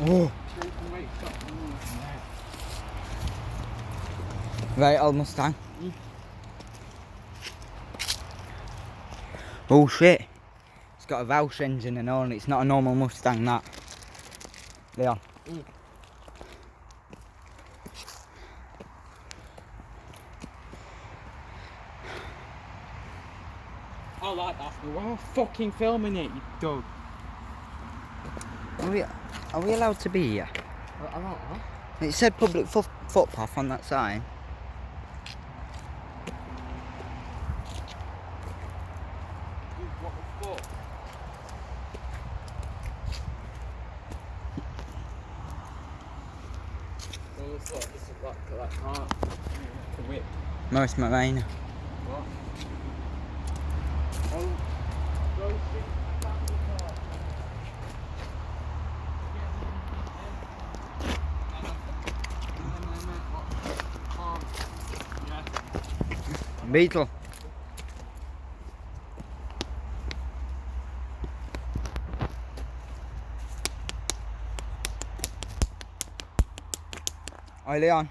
Oh. Right, old Mustang. Oh shit. It's got a Roush engine and all, and it's not a normal Mustang, that. Leon. I like that. We're fucking filming it, you dog. Are we allowed to be here? I don't know. It said public footpath on that sign. What the fuck? This is like car. The whip. Morris Marina. What? Oh, go see the back of the car. Beetle. Oi, Leon.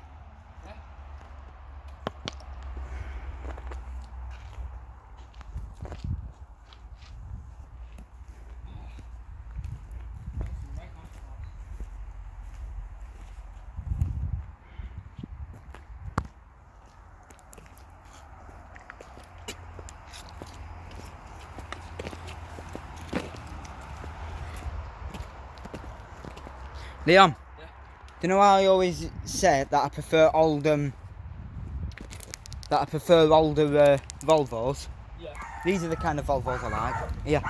Leon, Yeah. do you know how I always say that I prefer older Volvos? Yeah. These are the kind of Volvos I like. Yeah.